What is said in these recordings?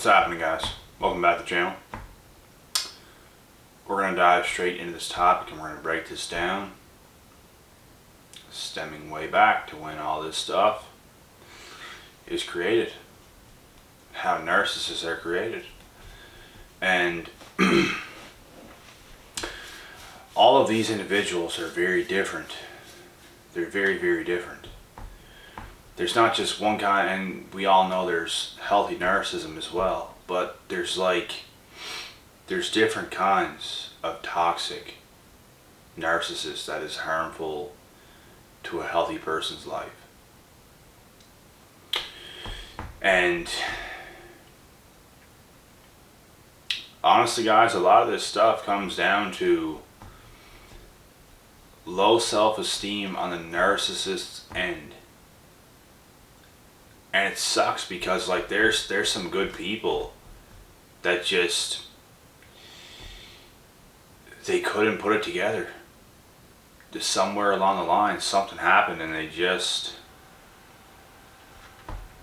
What's happening, guys? Welcome back to the channel. We're going to dive straight into this topic and we're going to break this down, stemming way back to when all this stuff is created, how narcissists are created. And all of these individuals are very different. They're very, very different. There's not just one kind, and we all know there's healthy narcissism as well, but there's different kinds of toxic narcissists that is harmful to a healthy person's life. And honestly, guys, a lot of this stuff comes down to low self-esteem on the narcissist's end. And it sucks because there's some good people that just, they couldn't put it together. Just somewhere along the line something happened and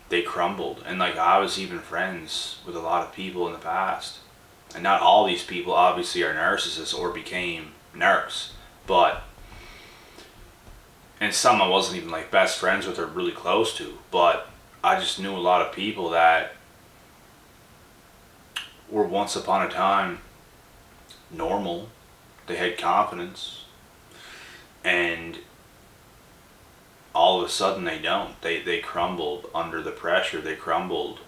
they crumbled. And I was even friends with a lot of people in the past. And not all these people obviously are narcissists or became narcs, and some I wasn't even best friends with or really close to, but I just knew a lot of people that were once upon a time normal. They had confidence, and all of a sudden they don't. They crumbled under the pressure. They crumbled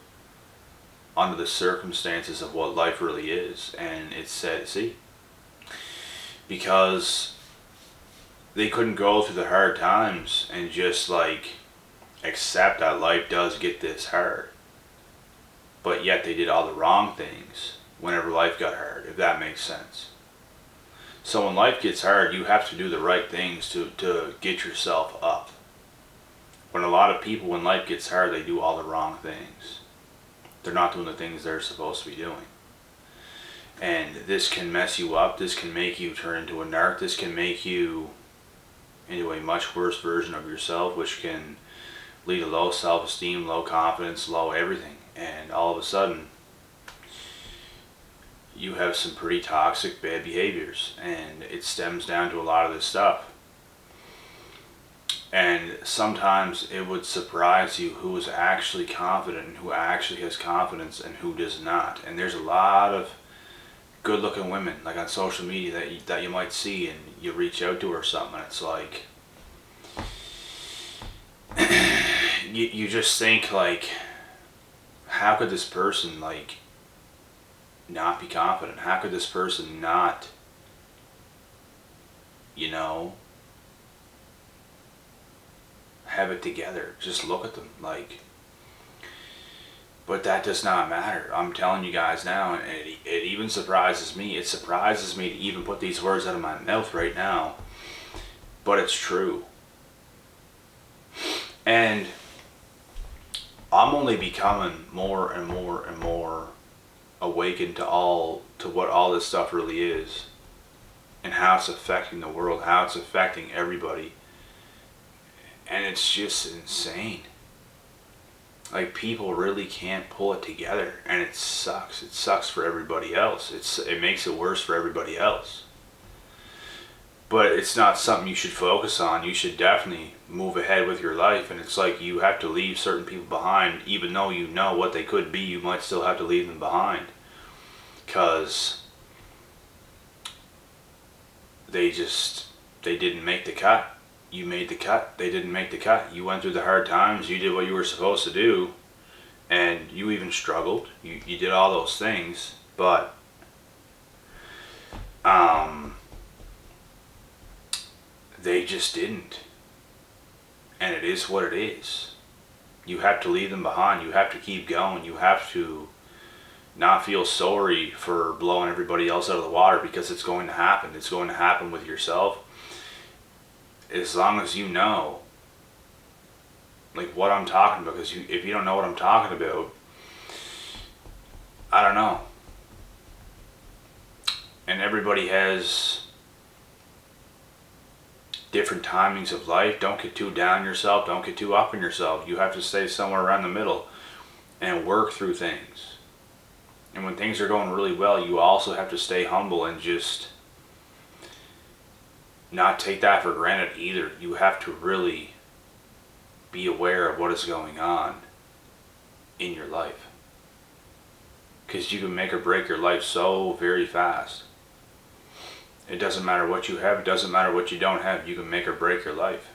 under the circumstances of what life really is. And it's sad to see, because they couldn't go through the hard times and just accept that life does get this hard. But yet they did all the wrong things whenever life got hard, if that makes sense. So when life gets hard, you have to do the right things to get yourself up. When a lot of people, when life gets hard, they do all the wrong things. They're not doing the things they're supposed to be doing. And this can mess you up. This can make you turn into a narc. This can make you into a much worse version of yourself, which can lead to low self-esteem, low confidence, low everything. And all of a sudden, you have some pretty toxic, bad behaviors. And it stems down to a lot of this stuff. And sometimes it would surprise you who is actually confident and who actually has confidence and who does not. And there's a lot of good-looking women, on social media, that you might see, and you reach out to her or something, and it's you just think, how could this person, not be confident? How could this person not, have it together? Just look at them, But that does not matter. I'm telling you guys now, and it even surprises me. It surprises me to even put these words out of my mouth right now. But it's true. And I'm only becoming more and more and more awakened to what all this stuff really is. And how it's affecting the world, how it's affecting everybody. And it's just insane. People really can't pull it together, and it sucks. It sucks for everybody else. It makes it worse for everybody else. But it's not something you should focus on. You should definitely move ahead with your life, and it's you have to leave certain people behind. Even though you know what they could be, you might still have to leave them behind. Because they didn't make the cut. You made the cut. They didn't make the cut. You went through the hard times. You did what you were supposed to do. And you even struggled. You did all those things. But they just didn't. And it is what it is. You have to leave them behind. You have to keep going. You have to not feel sorry for blowing everybody else out of the water, because it's going to happen. It's going to happen with yourself. As long as you know what I'm talking about, because if you don't know what I'm talking about, I don't know. And everybody has different timings of life. Don't get too down on yourself. Don't get too up on yourself. You have to stay somewhere around the middle and work through things. And when things are going really well, you also have to stay humble and just not take that for granted either. You have to really be aware of what is going on in your life. Because you can make or break your life so very fast. It doesn't matter what you have, it doesn't matter what you don't have, you can make or break your life.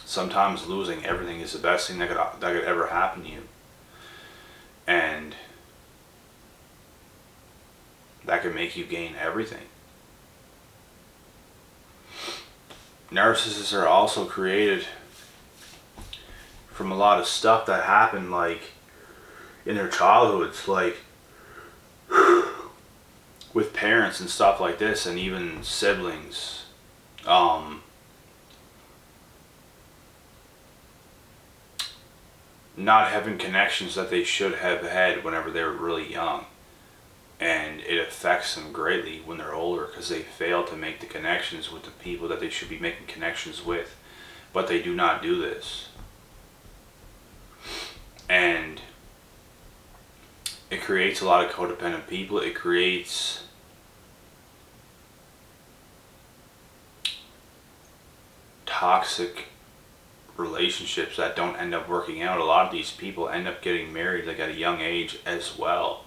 Sometimes losing everything is the best thing that could ever happen to you. And that could make you gain everything. Narcissists are also created from a lot of stuff that happened like in their childhoods, like with parents and stuff like this, and even siblings. Not having connections that they should have had whenever they were really young. And it affects them greatly when they're older because they fail to make the connections with the people that they should be making connections with. But they do not do this. And it creates a lot of codependent people. It creates toxic relationships that don't end up working out. A lot of these people end up getting married like at a young age as well.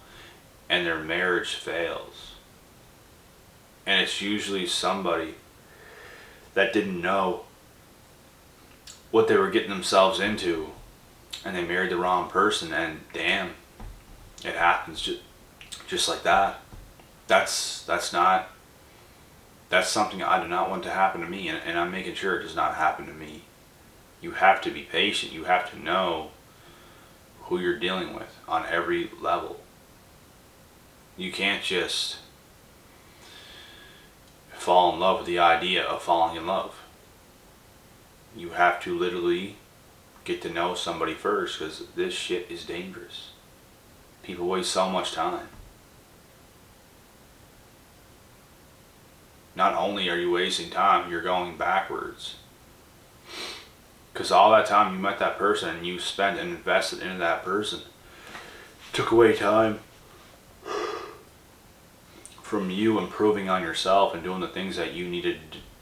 And their marriage fails. And it's usually somebody that didn't know what they were getting themselves into, and they married the wrong person, and damn, it happens just like that. That's something I do not want to happen to me, and I'm making sure it does not happen to me. You have to be patient. You have to know who you're dealing with on every level. You can't just fall in love with the idea of falling in love. You have to literally get to know somebody first, because this shit is dangerous. People waste so much time. Not only are you wasting time, you're going backwards. Because all that time you met that person and you spent and invested into that person took away time from you improving on yourself and doing the things that you needed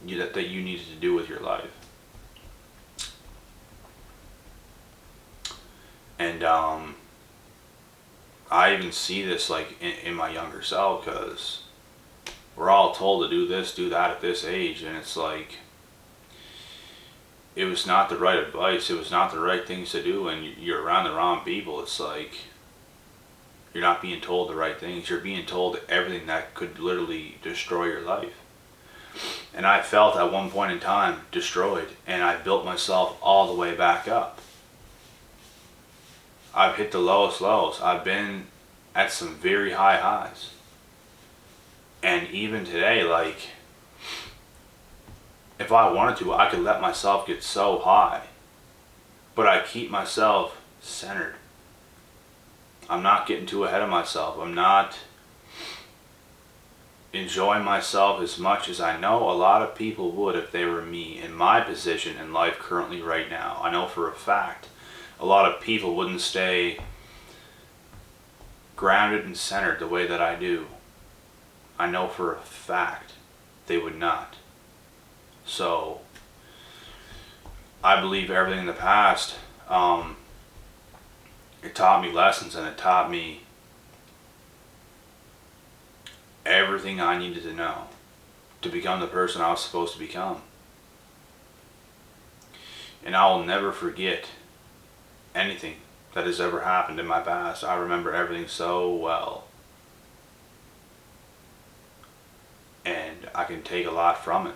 to do with your life. And I even see this like in my younger self, because we're all told to do this, do that at this age, and it's like it was not the right advice, it was not the right things to do, and you're around the wrong people. It's like you're not being told the right things. You're being told everything that could literally destroy your life. And I felt at one point in time destroyed, and I built myself all the way back up. I've hit the lowest lows. I've been at some very high highs. And even today, like, if I wanted to, I could let myself get so high. But I keep myself centered. I'm not getting too ahead of myself. I'm not enjoying myself as much as I know a lot of people would if they were me in my position in life currently right now. I know for a fact a lot of people wouldn't stay grounded and centered the way that I do. I know for a fact they would not. So I believe everything in the past, it taught me lessons, and it taught me everything I needed to know to become the person I was supposed to become. And I will never forget anything that has ever happened in my past. I remember everything so well. And I can take a lot from it.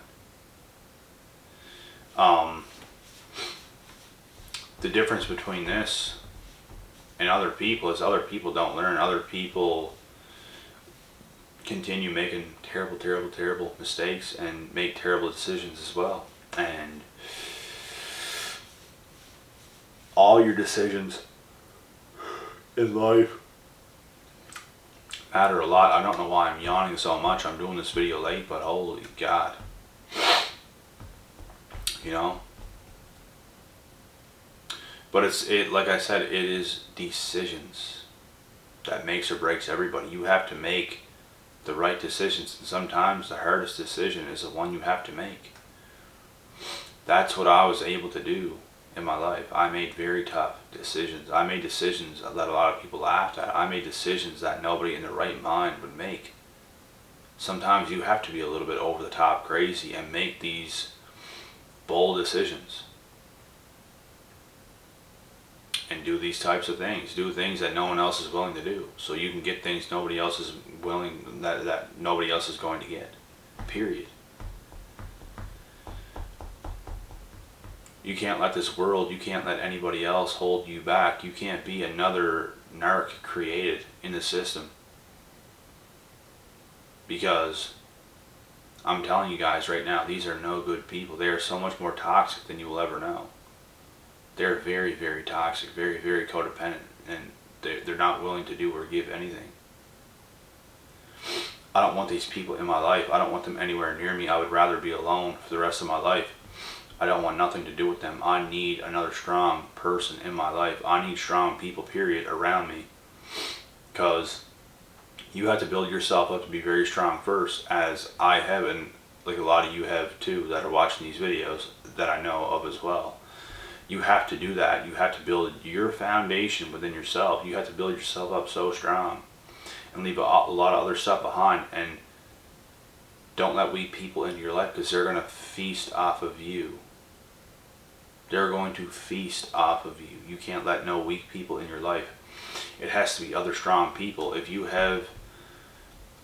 The difference between this and other people is other people don't learn. Other people continue making terrible mistakes and make terrible decisions as well. And all your decisions in life matter a lot. I don't know why I'm yawning so much. I'm doing this video late, but holy God. You know? But like I said, it is decisions. that makes or breaks everybody. You have to make the right decisions, and sometimes the hardest decision is the one you have to make. That's what I was able to do in my life. I made very tough decisions. I made decisions that a lot of people laughed at. I made decisions that nobody in their right mind would make. Sometimes you have to be a little bit over the top crazy and make these bold decisions. And do these types of things. Do things that no one else is willing to do. So you can get things nobody else is willing, that nobody else is going to get. Period. You can't let this world, you can't let anybody else hold you back. You can't be another narc created in the system. Because I'm telling you guys right now, these are no good people. They are so much more toxic than you will ever know. They're very, very toxic, very, very codependent, and they're not willing to do or give anything. I don't want these people in my life. I don't want them anywhere near me. I would rather be alone for the rest of my life. I don't want nothing to do with them. I need another strong person in my life. I need strong people, period, around me. Because you have to build yourself up to be very strong first, as I have, and like a lot of you have too that are watching these videos that I know of as well. You have to do that. You have to build your foundation within yourself. You have to build yourself up so strong and leave a lot of other stuff behind. And don't let weak people into your life, because they're going to feast off of you. They're going to feast off of you. You can't let no weak people in your life. It has to be other strong people. If you have,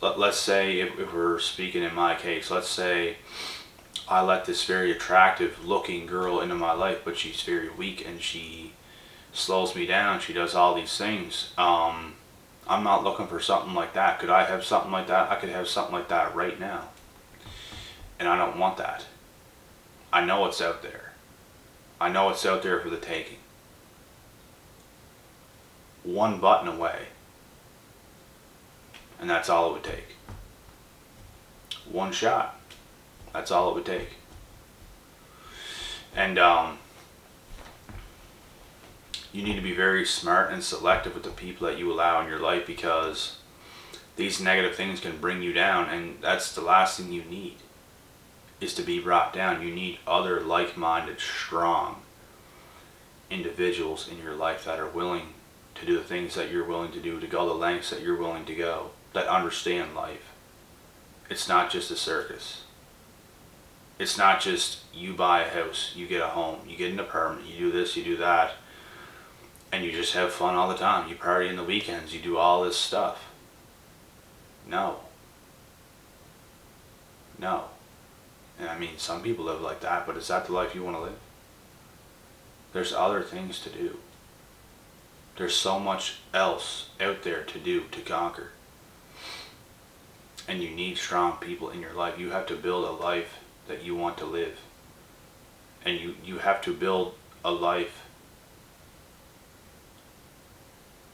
let's say, if we're speaking in my case, let's say I let this very attractive looking girl into my life, but she's very weak and she slows me down. She does all these things. I'm not looking for something like that. Could I have something like that? I could have something like that right now. And I don't want that. I know it's out there. I know it's out there for the taking. One button away. And that's all it would take. One shot. That's all it would take. And you need to be very smart and selective with the people that you allow in your life, because these negative things can bring you down, and that's the last thing you need, is to be brought down. You need other like-minded, strong individuals in your life that are willing to do the things that you're willing to do, to go the lengths that you're willing to go, that understand life. It's not just a circus. It's not just you buy a house, you get a home, you get an apartment, you do this, you do that, and you just have fun all the time. You party in the weekends, you do all this stuff. No. No. And I mean, some people live like that, but is that the life you want to live? There's other things to do. There's so much else out there to do, to conquer. And you need strong people in your life. You have to build a life that you want to live. And you have to build a life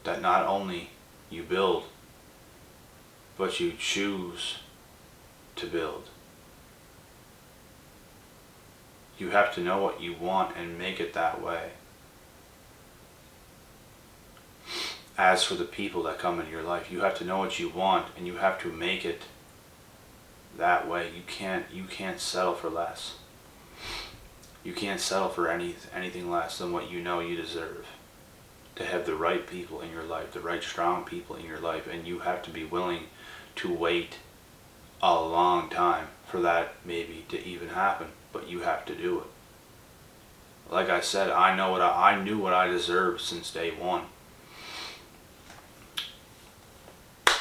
that not only you build, but you choose to build. You have to know what you want and make it that way. As for the people that come into your life, you have to know what you want and you have to make it that way. You can't settle for less. You can't settle for anything less than what you know you deserve. To have the right people in your life, the right strong people in your life, and you have to be willing to wait a long time for that maybe to even happen, but you have to do it. Like I said, I knew what I deserved since day one.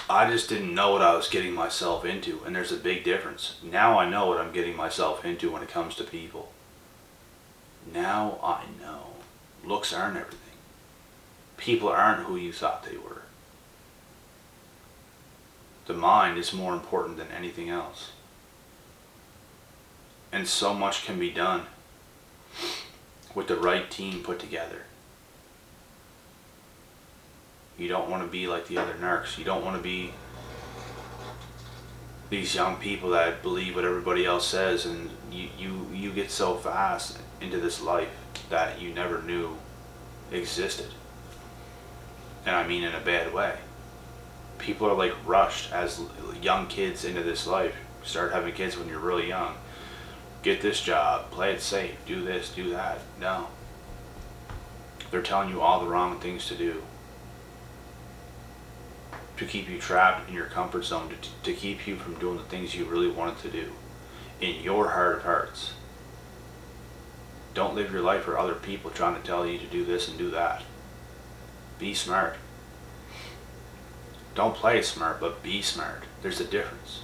I just didn't know what I was getting myself into, and there's a big difference. Now I know what I'm getting myself into when it comes to people. Now I know. Looks aren't everything. People aren't who you thought they were. The mind is more important than anything else. And so much can be done with the right team put together. You don't want to be like the other narcs. You don't want to be these young people that believe what everybody else says, and you get so fast into this life that you never knew existed. And I mean in a bad way. People are like rushed as young kids into this life. Start having kids when you're really young. Get this job, play it safe, do this, do that. No. They're telling you all the wrong things to do. To keep you trapped in your comfort zone, to keep you from doing the things you really wanted to do. In your heart of hearts. Don't live your life for other people trying to tell you to do this and do that. Be smart. Don't play it smart, but be smart. There's a difference.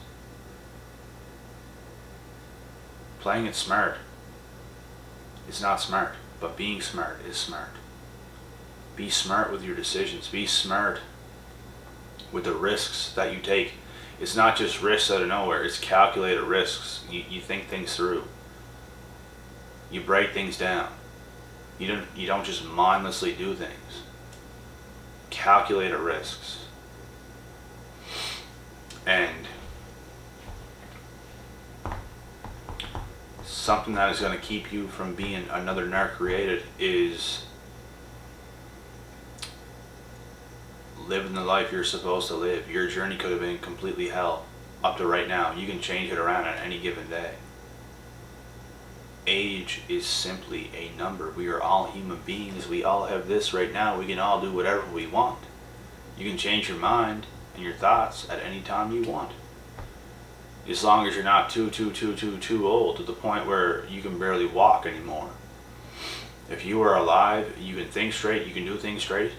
Playing it smart is not smart, but being smart is smart. Be smart with your decisions. Be smart with the risks that you take. It's not just risks out of nowhere, it's calculated risks. You think things through. You break things down. You don't just mindlessly do things. Calculated risks. And something that is going to keep you from being another narc created is living the life you're supposed to live. Your journey could have been completely hell up to right now. You can change it around on any given day. Age is simply a number. We are all human beings. We all have this right now. We can all do whatever we want. You can change your mind and your thoughts at any time you want. As long as you're not too old to the point where you can barely walk anymore. If you are alive, you can think straight, you can do things straight.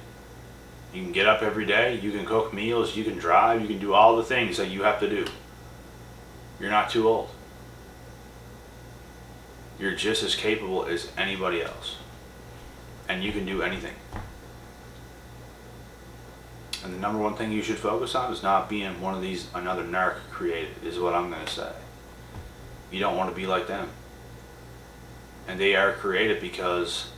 You can get up every day, you can cook meals, you can drive, you can do all the things that you have to do. You're not too old. You're just as capable as anybody else. And you can do anything. And the number one thing you should focus on is not being one of these another narc created, is what I'm going to say. You don't want to be like them. And they are created because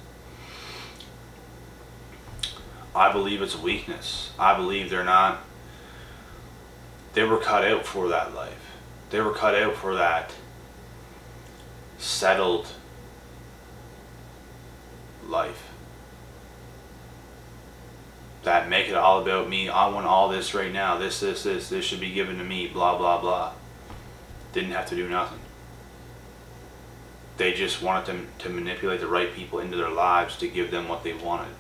I believe it's a weakness. I believe they were cut out for that life. They were cut out for that settled life. That make it all about me. I want all this right now. This should be given to me. Blah, blah, blah. Didn't have to do nothing. They just wanted them to manipulate the right people into their lives to give them what they wanted.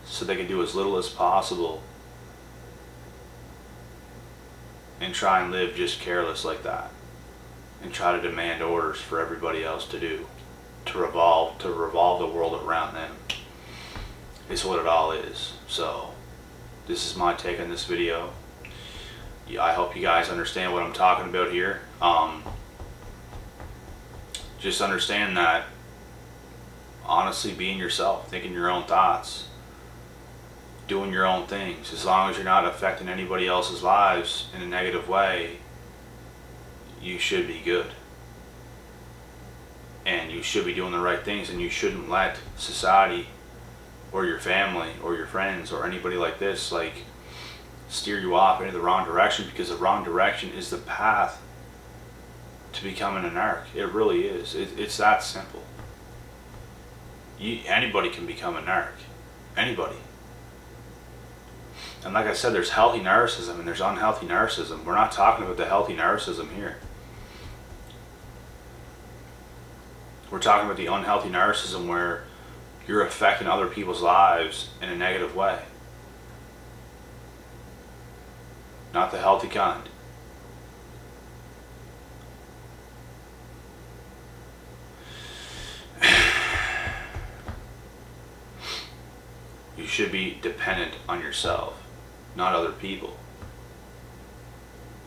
So they could do as little as possible and try and live just careless like that. And try to demand orders for everybody else to do. To revolve the world around them. Is what it all is. So this is my take on this video. I hope you guys understand what I'm talking about here. Just understand that honestly being yourself, thinking your own thoughts, doing your own things, as long as you're not affecting anybody else's lives in a negative way, you should be good. And you should be doing the right things, and you shouldn't let society or your family or your friends or anybody like this like steer you off into the wrong direction, because the wrong direction is the path to becoming a narc. It really is. It's that simple. Anybody can become a narc. Anybody. And like I said, there's healthy narcissism and there's unhealthy narcissism. We're not talking about the healthy narcissism here. We're talking about the unhealthy narcissism where you're affecting other people's lives in a negative way. Not the healthy kind. You should be dependent on yourself, not other people.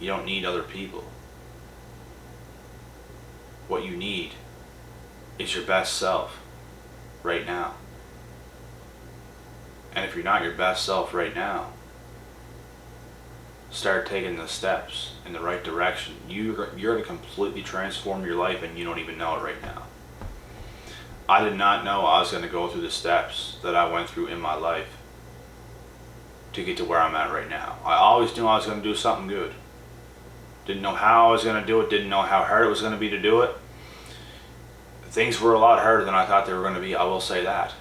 You don't need other people. What you need is your best self right now. And if you're not your best self right now, start taking the steps in the right direction. You're going to completely transform your life and you don't even know it right now. I did not know I was going to go through the steps that I went through in my life to get to where I'm at right now. I always knew I was going to do something good. Didn't know how I was going to do it, didn't know how hard it was going to be to do it. Things were a lot harder than I thought they were going to be, I will say that.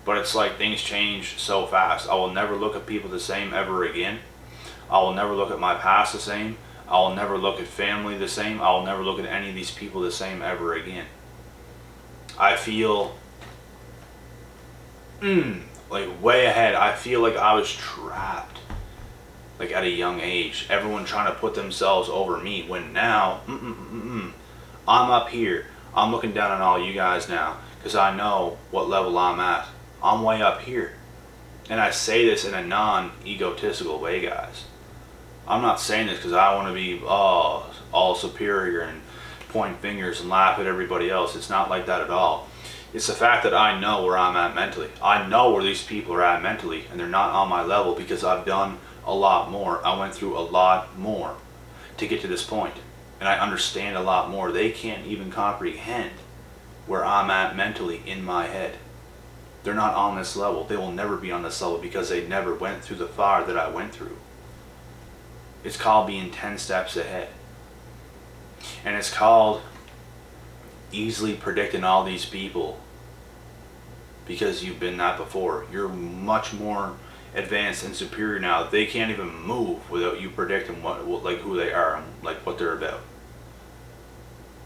But it's like things change so fast. I will never look at people the same ever again. I will never look at my past the same. I will never look at family the same. I will never look at any of these people the same ever again. I feel like way ahead. I feel like I was trapped, like at a young age. Everyone trying to put themselves over me, when now I'm up here. I'm looking down on all you guys now because I know what level I'm at. I'm way up here. And I say this in a non-egotistical way, guys. I'm not saying this because I want to be all superior and point fingers and laugh at everybody else. It's not like that at all. It's the fact that I know where I'm at mentally. I know where these people are at mentally, and they're not on my level because I've done a lot more. I went through a lot more to get to this point, and I understand a lot more. They can't even comprehend where I'm at mentally in my head. They're not on this level. They will never be on this level because they never went through the fire that I went through. It's called being 10 steps ahead. And it's called easily predicting all these people because you've been that before. You're much more advanced and superior now. They can't even move without you predicting like who they are and like what they're about.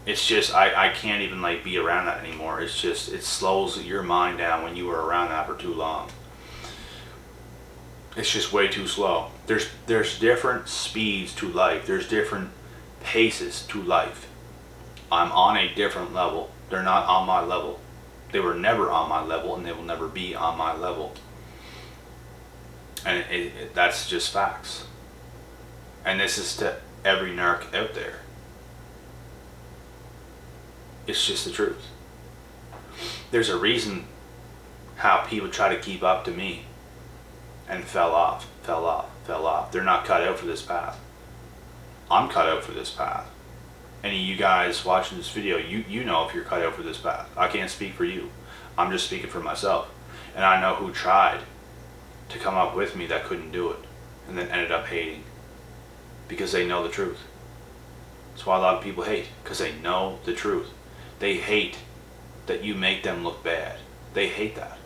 It's just, I can't even like be around that anymore. It's just, it slows your mind down when you were around that for too long. It's just way too slow. There's different speeds to life. There's different paces to life. I'm on a different level. They're not on my level. They were never on my level, and they will never be on my level. And that's just facts. And this is to every narc out there. It's just the truth. There's a reason how people try to keep up to me and fell off. They're not cut out for this path. I'm cut out for this path. Any of you guys watching this video, you know if you're cut out for this path. I can't speak for you. I'm just speaking for myself. And I know who tried to come up with me that couldn't do it and then ended up hating because they know the truth. That's why a lot of people hate, because they know the truth. They hate that you make them look bad. They hate that.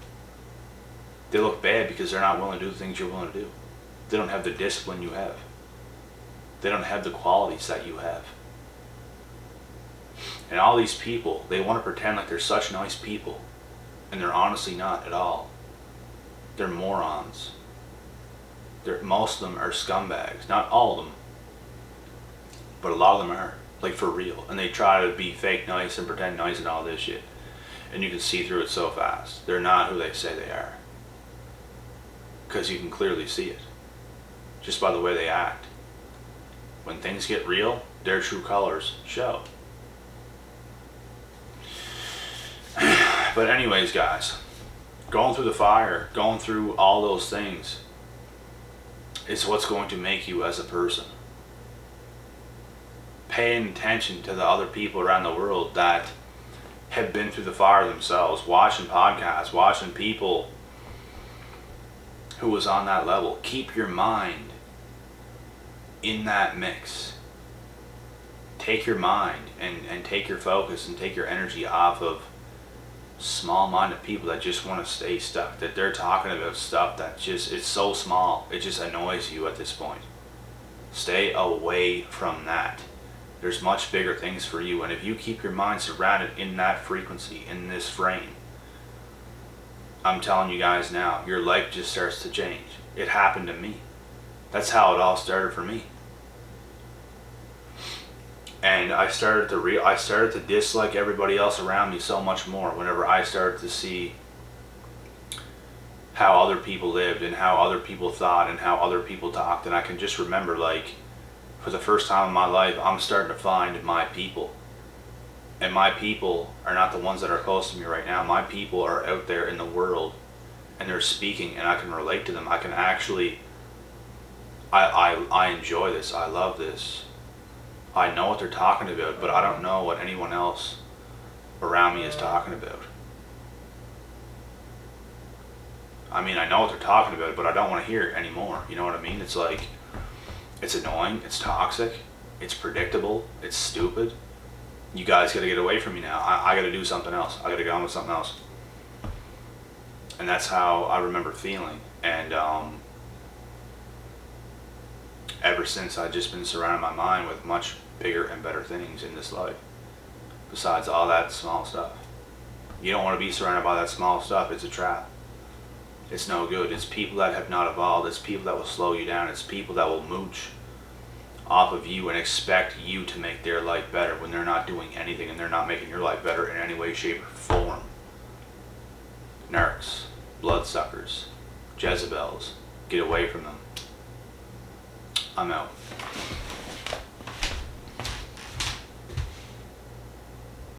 They look bad because they're not willing to do the things you're willing to do. They don't have the discipline you have. They don't have the qualities that you have. And all these people, they want to pretend like they're such nice people, and they're honestly not at all. They're morons. Most of them are scumbags. Not all of them, but a lot of them are, like for real. And they try to be fake nice and pretend nice and all this shit. And you can see through it so fast. They're not who they say they are. Because you can clearly see it. Just by the way they act. When things get real, their true colors show. But anyways, guys, going through the fire, going through all those things is what's going to make you as a person. Paying attention to the other people around the world that have been through the fire themselves, watching podcasts, watching people who was on that level. Keep your mind in that mix. Take your mind and take your focus and take your energy off of small-minded people that just want to stay stuck, that they're talking about stuff that just, it's so small, it just annoys you at this point. Stay away from that. There's much bigger things for you, and if you keep your mind surrounded in that frequency, in this frame, I'm telling you guys now, your life just starts to change. It happened to me. That's how it all started for me. And I started to dislike everybody else around me so much more whenever I started to see how other people lived and how other people thought and how other people talked. And I can just remember, like, for the first time in my life, I'm starting to find my people. And my people are not the ones that are close to me right now. My people are out there in the world and they're speaking, and I can relate to them. I can actually, I enjoy this. I love this. I know what they're talking about, but I don't know what anyone else around me is talking about. I mean, I know what they're talking about, but I don't want to hear it anymore. You know what I mean? It's like, it's annoying, it's toxic, it's predictable, it's stupid. You guys got to get away from me now. I got to do something else. I got to get on with something else. And that's how I remember feeling. And ever since I've just been surrounding my mind with much bigger and better things in this life. Besides all that small stuff. You don't want to be surrounded by that small stuff. It's a trap. It's no good. It's people that have not evolved. It's people that will slow you down. It's people that will mooch off of you and expect you to make their life better when they're not doing anything and they're not making your life better in any way, shape, or form. Narcs, bloodsuckers, Jezebels. Get away from them. I'm out.